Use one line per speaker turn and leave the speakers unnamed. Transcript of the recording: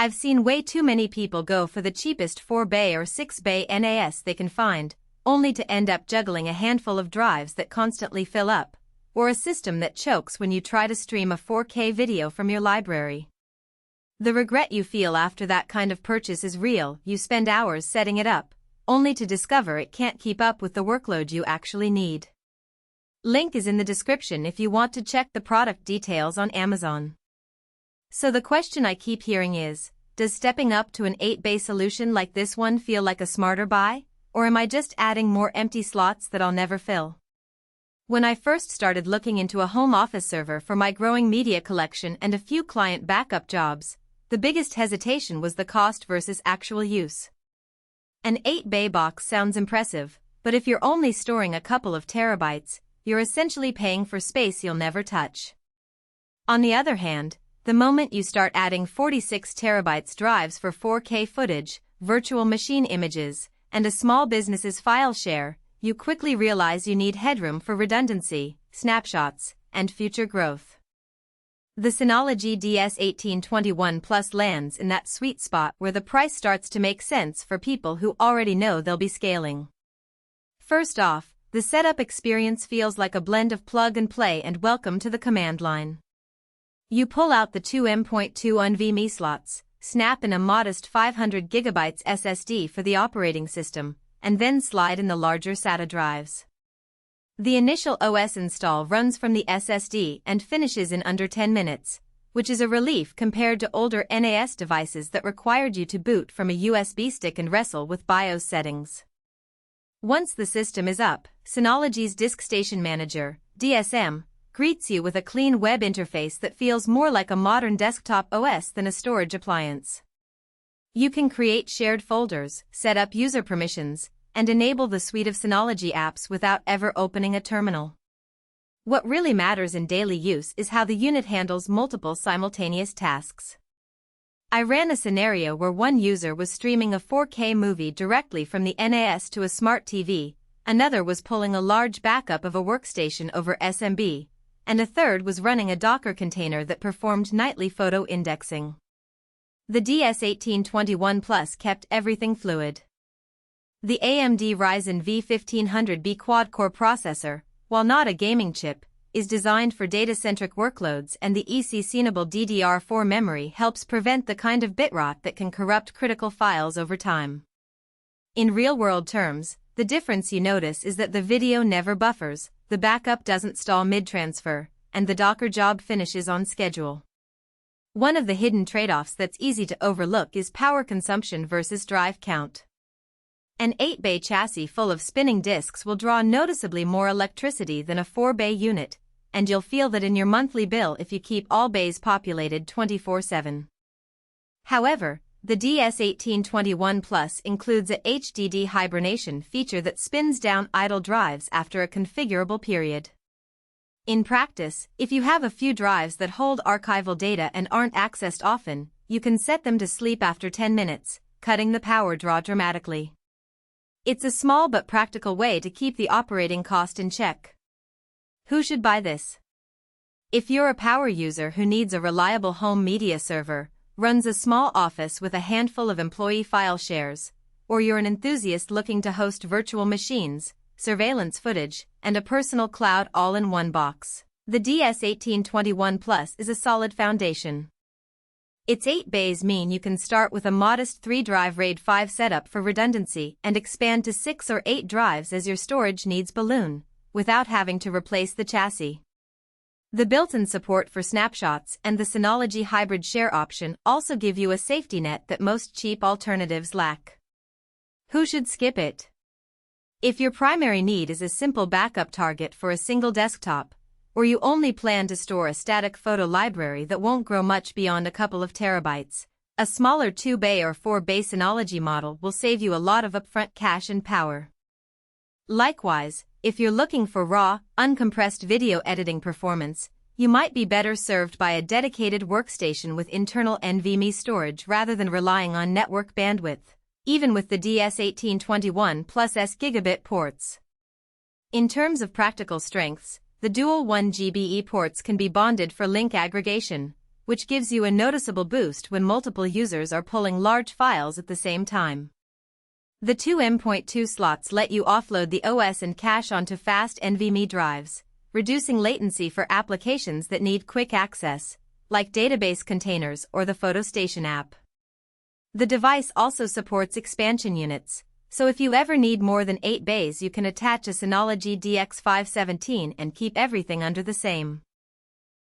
I've seen way too many people go for the cheapest 4-bay or 6-bay NAS they can find, only to end up juggling a handful of drives that constantly fill up, or a system that chokes when you try to stream a 4K video from your library. The regret you feel after that kind of purchase is real. You spend hours setting it up, only to discover it can't keep up with the workload you actually need. Link is in the description if you want to check the product details on Amazon. So the question I keep hearing is, does stepping up to an 8-bay solution like this one feel like a smarter buy, or am I just adding more empty slots that I'll never fill? When I first started looking into a home office server for my growing media collection and a few client backup jobs, the biggest hesitation was the cost versus actual use. An 8-bay box sounds impressive, but if you're only storing a couple of terabytes, you're essentially paying for space you'll never touch. On the other hand, the moment you start adding 46 terabytes drives for 4K footage, virtual machine images, and a small business's file share, you quickly realize you need headroom for redundancy, snapshots, and future growth. The Synology DS1821 Plus lands in that sweet spot where the price starts to make sense for people who already know they'll be scaling. First off, the setup experience feels like a blend of plug and play and welcome to the command line. You pull out the two M.2 NVMe slots, snap in a modest 500 GB SSD for the operating system, and then slide in the larger SATA drives. The initial OS install runs from the SSD and finishes in under 10 minutes, which is a relief compared to older NAS devices that required you to boot from a USB stick and wrestle with BIOS settings. Once the system is up, Synology's Diskstation Manager, DSM, greets you with a clean web interface that feels more like a modern desktop OS than a storage appliance. You can create shared folders, set up user permissions, and enable the suite of Synology apps without ever opening a terminal. What really matters in daily use is how the unit handles multiple simultaneous tasks. I ran a scenario where one user was streaming a 4K movie directly from the NAS to a smart TV, another was pulling a large backup of a workstation over SMB, and a third was running a Docker container that performed nightly photo indexing. The DS1821 Plus kept everything fluid. The AMD Ryzen V1500B quad-core processor, while not a gaming chip, is designed for data-centric workloads, and the Expandable DDR4 memory helps prevent the kind of bit rot that can corrupt critical files over time. In real-world terms, the difference you notice is that the video never buffers, the backup doesn't stall mid-transfer, and the Docker job finishes on schedule. One of the hidden trade-offs that's easy to overlook is power consumption versus drive count. An 8-bay chassis full of spinning disks will draw noticeably more electricity than a 4-bay unit, and you'll feel that in your monthly bill if you keep all bays populated 24/7. However, the DS1821 Plus includes a HDD hibernation feature that spins down idle drives after a configurable period. In practice, if you have a few drives that hold archival data and aren't accessed often, you can set them to sleep after 10 minutes, cutting the power draw dramatically. It's a small but practical way to keep the operating cost in check. Who should buy this? If you're a power user who needs a reliable home media server, runs a small office with a handful of employee file shares, or you're an enthusiast looking to host virtual machines, surveillance footage, and a personal cloud all in one box, the DS1821 Plus is a solid foundation. Its 8 bays mean you can start with a modest 3-drive RAID 5 setup for redundancy and expand to 6 or 8 drives as your storage needs balloon, without having to replace the chassis. The built-in support for snapshots and the Synology hybrid share option also give you a safety net that most cheap alternatives lack. Who should skip it? If your primary need is a simple backup target for a single desktop, or you only plan to store a static photo library that won't grow much beyond a couple of terabytes, a smaller 2-bay or 4-bay Synology model will save you a lot of upfront cash and power. Likewise, if you're looking for raw, uncompressed video editing performance, you might be better served by a dedicated workstation with internal NVMe storage rather than relying on network bandwidth, even with the DS1821 Plus S gigabit ports. In terms of practical strengths, the dual 1 GBE ports can be bonded for link aggregation, which gives you a noticeable boost when multiple users are pulling large files at the same time. The two M.2 slots let you offload the OS and cache onto fast NVMe drives, reducing latency for applications that need quick access, like database containers or the PhotoStation app. The device also supports expansion units, so if you ever need more than 8 bays you can attach a Synology DX517 and keep everything under the same